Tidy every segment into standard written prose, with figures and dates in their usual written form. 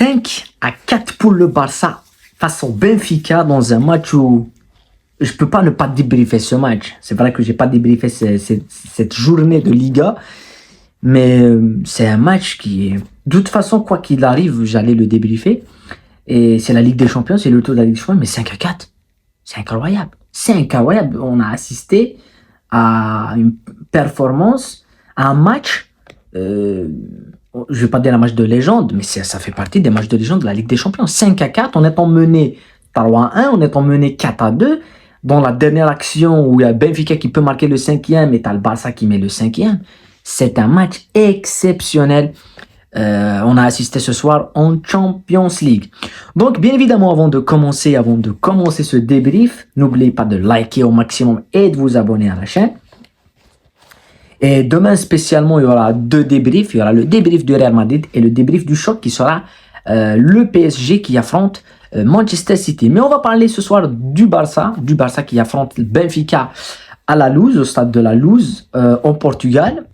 5-4 pour le Barça face au Benfica dans un match où je peux pas ne pas débriefer ce match. C'est vrai que j'ai pas débriefé cette journée de Liga, mais c'est un match qui est... De toute façon, quoi qu'il arrive, j'allais le débriefer. Et c'est la Ligue des Champions, c'est le tour de la Ligue des Champions, mais 5-4, c'est incroyable. C'est incroyable. On a assisté à une performance, à un match... je vais pas dire un match de légende, mais ça fait partie des matchs de légende de la Ligue des Champions. 5-4, on est en mené 3-1, on est en mené 4-2. Dans la dernière action où il y a Benfica qui peut marquer le 5e et t'as le Barça qui met le 5e. C'est un match exceptionnel. On a assisté ce soir en Champions League. Donc, bien évidemment, avant de commencer ce débrief, n'oubliez pas de liker au maximum et de vous abonner à la chaîne. Et demain, spécialement, il y aura 2 débriefs. Il y aura le débrief du Real Madrid et le débrief du choc qui sera le PSG qui affronte Manchester City. Mais on va parler ce soir du Barça qui affronte le Benfica à la Luz, au stade de la Luz, en Portugal.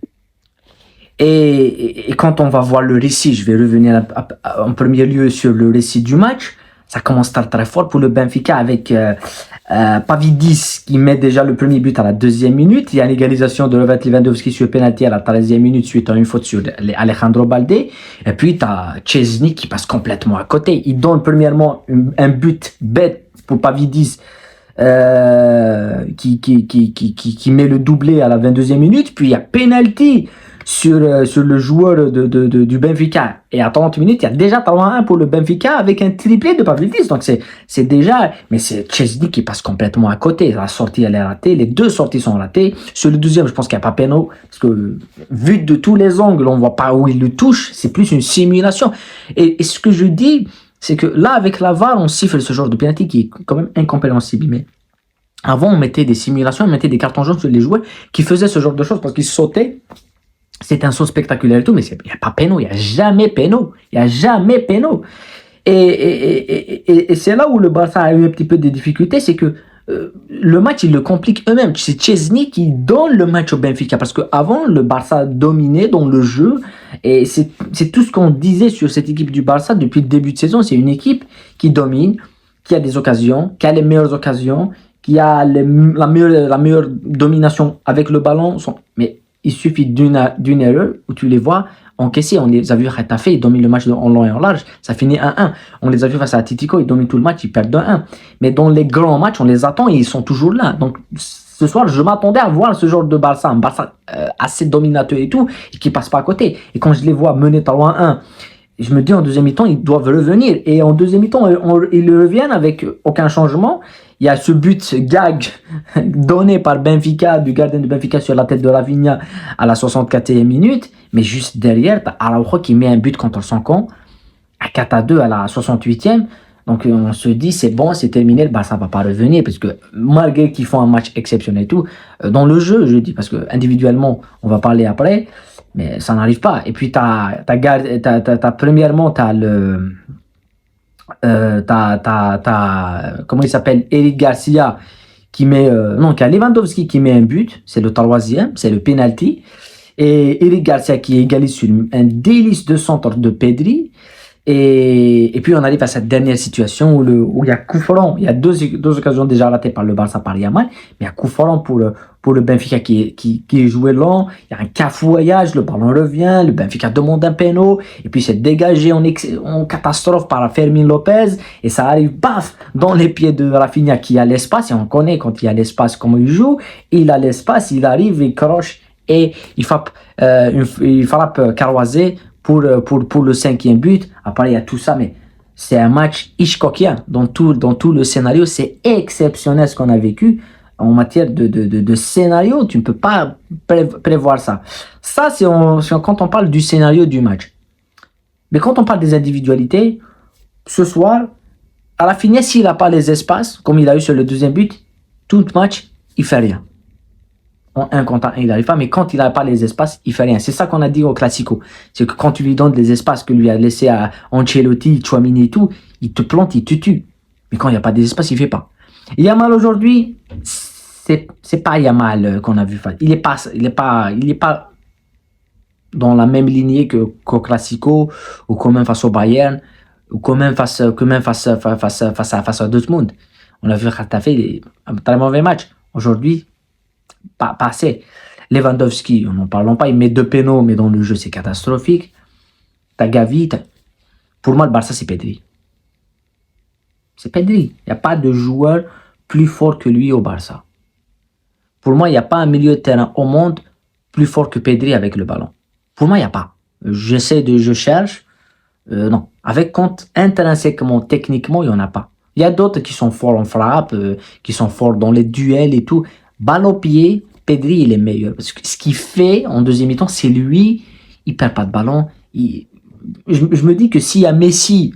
Et quand on va voir le récit, je vais revenir en premier lieu sur le récit du match. Ça commence très fort pour le Benfica avec Pavlidis qui met déjà le premier but à la 2e minute. Il y a une égalisation de Robert Lewandowski sur penalty à la 13e minute suite à une faute sur Alejandro Balde. Et puis tu as Szczęsny qui passe complètement à côté. Il donne premièrement un but bête pour Pavlidis qui met le doublé à la 22e minute. Puis il y a penalty sur le joueur du Benfica. Et à 30 minutes, il y a déjà 3-1 pour le Benfica avec un triplé de Pavlidis. Donc c'est déjà... Mais c'est Szczęsny qui passe complètement à côté. La sortie, elle est ratée. Les 2 sorties sont ratées. Sur le deuxième, je pense qu'il n'y a pas péno. Parce que vu de tous les angles, on ne voit pas où il le touche. C'est plus une simulation. Et ce que je dis, c'est que là, avec la VAR, on siffle ce genre de penalty qui est quand même incompréhensible. Mais avant, on mettait des simulations, on mettait des cartons jaunes sur les joueurs qui faisaient ce genre de choses parce qu'ils sautaient. C'est un saut spectaculaire et tout, mais il n'y a pas péno, il n'y a jamais péno. Il n'y a jamais péno. Et c'est là où le Barça a eu un petit peu de difficultés, c'est que le match, il le complique eux-mêmes. C'est Szczęsny qui donne le match au Benfica, parce qu'avant, le Barça dominait dans le jeu, et c'est tout ce qu'on disait sur cette équipe du Barça depuis le début de saison. C'est une équipe qui domine, qui a des occasions, qui a les meilleures occasions, qui a la meilleure domination avec le ballon. Mais il suffit d'une erreur où tu les vois encaisser. On les a vus à Getafe, ils dominent le match en long et en large. Ça finit 1-1. On les a vus face à Atletico, ils dominent tout le match, ils perdent 2-1. Mais dans les grands matchs, on les attend et ils sont toujours là. Donc ce soir, je m'attendais à voir ce genre de Barça, un Barça assez dominateur et tout, et qui passe pas à côté. Et quand je les vois mener 3-1, je me dis en deuxième mi-temps, ils doivent revenir. Et en deuxième mi-temps, ils reviennent avec aucun changement. Il y a ce but gag donné par Benfica, du gardien de Benfica sur la tête de Rafinha à la 64e minute. Mais juste derrière, tu as Araujo qui met un but contre son camp à 4-2 à la 68e. Donc on se dit, c'est bon, c'est terminé, le Barça ne va pas revenir. Parce que malgré qu'ils font un match exceptionnel et tout, dans le jeu, je dis, parce que individuellement, on va parler après, mais ça n'arrive pas. Et puis, premièrement, tu as le... comment il s'appelle, Eric Garcia qui met qui a Lewandowski qui met un but, c'est le 3e, c'est le penalty, et Eric Garcia qui égalise sur un délice de centre de Pedri. Et puis on arrive à cette dernière situation où il y a coup franc. Il y a deux occasions déjà ratées par le Barça par Yamal, mais il y a coup franc pour le Benfica qui est joué lent. Il y a un cafouillage, le ballon revient, le Benfica demande un péno, et puis c'est dégagé en catastrophe par Fermin Lopez, et ça arrive, baf, dans les pieds de Rafinha qui a l'espace, et on connaît quand il y a l'espace comment il joue. Il a l'espace, il arrive, il croche, et il frappe Kouyaté pour le 5e but. Après, il y a tout ça, mais c'est un match Hitchcockien dans tout le scénario. C'est exceptionnel ce qu'on a vécu en matière de scénario. Tu ne peux pas prévoir ça. Ça, c'est quand on parle du scénario du match. Mais quand on parle des individualités, ce soir, à la finesse, s'il n'a pas les espaces, comme il a eu sur le 2e but, tout le match, il fait rien. En 1 contre 1, il n'arrive pas, mais quand il n'a pas les espaces, il fait rien. C'est ça qu'on a dit au Classico. C'est que quand tu lui donnes les espaces que lui a laissé à Ancelotti, Tchouaméni et tout, il te plante, il te tue. Mais quand il n'y a pas d'espace, il ne fait pas. Yamal aujourd'hui, c'est pas Yamal qu'on a vu. Il est pas dans la même lignée qu'au Classico ou quand même face au Bayern. ou face à Dortmund. On a vu Ratafe, un très mauvais match. Aujourd'hui, pas assez. Lewandowski, n'en parlons pas, il met 2 pénaux, mais dans le jeu, c'est catastrophique. T'as Gavi. Pour moi, le Barça, c'est Pedri. C'est Pedri. Il n'y a pas de joueur plus fort que lui au Barça. Pour moi, il n'y a pas un milieu de terrain au monde plus fort que Pedri avec le ballon. Pour moi, il n'y a pas. Je cherche. Non. Avec compte intrinsèquement, techniquement, il n'y en a pas. Il y a d'autres qui sont forts en frappe, qui sont forts dans les duels et tout. Balle au pied, Pedri, il est meilleur. Parce que ce qu'il fait en deuxième mi-temps, c'est lui, il perd pas de ballon. Je me dis que s'il y a Messi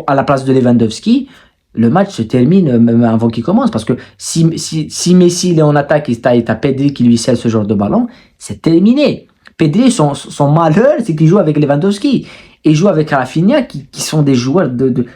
à la place de Lewandowski, le match se termine même avant qu'il commence. Parce que si Messi il est en attaque et t'as Pedri qui lui scelle ce genre de ballon, c'est terminé. Pedri, son malheur, c'est qu'il joue avec Lewandowski. Et il joue avec Rafinha, qui sont des joueurs de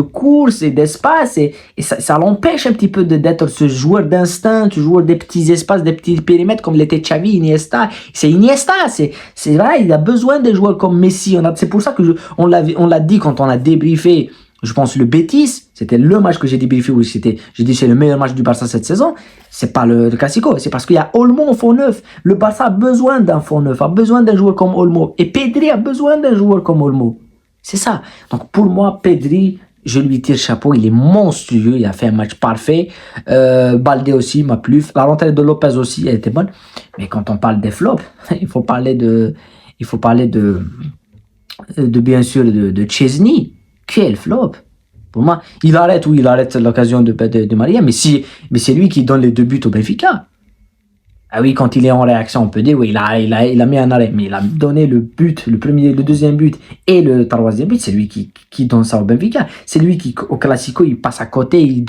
course et d'espace. Et ça l'empêche un petit peu d'être ce joueur d'instinct, ce joueur des petits espaces, des petits périmètres, comme l'était Xavi, Iniesta. C'est Iniesta. C'est vrai, il a besoin des joueurs comme Messi. C'est pour ça que on l'a dit quand on a débriefé. Je pense le Betis, c'était le match que j'ai débriefé où j'ai dit c'est le meilleur match du Barça cette saison. C'est pas le Classico, c'est parce qu'il y a Olmo au fond neuf. Le Barça a besoin d'un fond neuf, a besoin d'un joueur comme Olmo. Et Pedri a besoin d'un joueur comme Olmo. C'est ça. Donc pour moi, Pedri, je lui tire chapeau, il est monstrueux, il a fait un match parfait. Baldé aussi m'a plu. La rentrée de Lopez aussi, elle était bonne. Mais quand on parle des flops, il faut parler de bien sûr de Chesney. Quel flop! Pour moi, il arrête l'occasion de Maria, mais c'est lui qui donne les 2 buts au Benfica. Ah oui, quand il est en réaction, on peut dire, oui, il a mis un arrêt, mais il a donné le but, le premier, le deuxième but et le troisième but, c'est lui qui donne ça au Benfica. C'est lui qui, au Classico, il passe à côté, il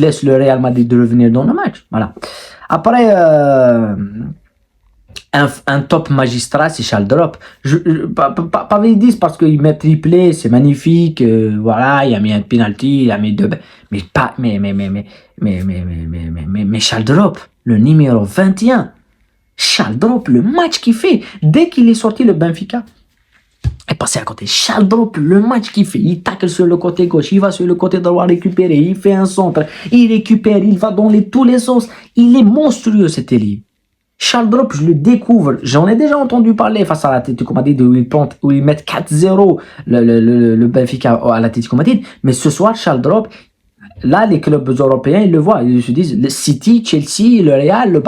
laisse le Real Madrid de revenir dans le match. Voilà. Après, un top magistrat, c'est Charles Drop. Pas 10 parce qu'il met triplé, c'est magnifique. Voilà, il a mis un penalty, il a mis 2. Mais Charles Drop, le numéro 21. Charles Drop, le match qu'il fait dès qu'il est sorti le Benfica. Est passé à côté. Charles Drop, le match qu'il fait, il tacle sur le côté gauche, il va sur le côté droit récupérer, il fait un centre, il récupère, il va dans tous les sens. Il est monstrueux cet ailier. Charles Drop, je le découvre. J'en ai déjà entendu parler face à l'Atlético Madrid où ils mettent 4-0 le Benfica à l'Atlético Madrid. Mais ce soir, Charles Drop, là, les clubs européens, ils le voient. Ils se disent, le City, Chelsea, le Real,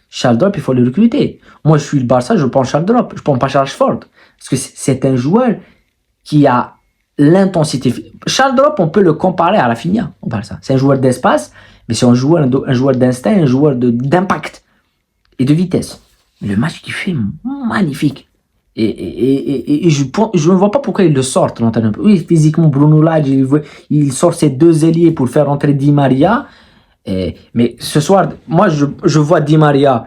Charles Drop, il faut le recruter. Moi, je suis le Barça, je prends Charles Drop. Je prends pas Rashford. Parce que c'est un joueur qui a l'intensité. Charles Drop, on peut le comparer à Rafinha au Barça. C'est un joueur d'espace, mais c'est un joueur d'instinct, un joueur d'impact et de vitesse. Le match qu'il fait, magnifique. Et je ne vois pas pourquoi il le sort. Oui, physiquement, Bruno Lage, il sort ses 2 ailiers pour faire entrer Di Maria. Mais ce soir, moi, je vois Di Maria.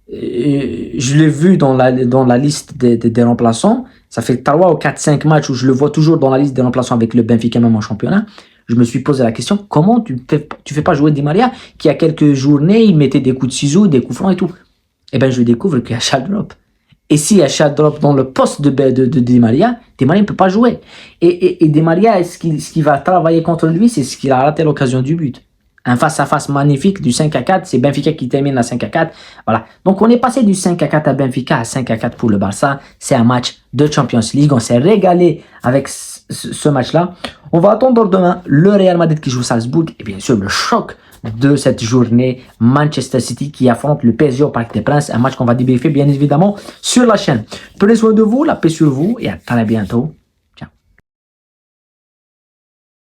Je l'ai vu dans la liste des remplaçants. Ça fait 3 ou 4, 5 matchs où je le vois toujours dans la liste des remplaçants avec le Benfica, même en championnat. Je me suis posé la question, comment tu fais pas jouer Di Maria, qui a quelques journées, il mettait des coups de ciseaux, des coups francs et tout. Eh bien, je découvre qu'il y a Charles Drop. Et s'il y a Charles Drop dans le poste de Di Maria ne peut pas jouer. Et Di Maria, ce qui va travailler contre lui, c'est ce qu'il a raté l'occasion du but. Un face-à-face magnifique du 5-4, c'est Benfica qui termine à 5-4. Voilà. Donc, on est passé du 5-4 à Benfica à 5-4 pour le Barça. C'est un match de Champions League. On s'est régalé avec ce match-là. On va attendre demain le Real Madrid qui joue Salzbourg. Et bien sûr, le choc de cette journée, Manchester City qui affronte le PSG au Parc des Princes. Un match qu'on va débriefer bien évidemment sur la chaîne. Prenez soin de vous, la paix sur vous et à très bientôt.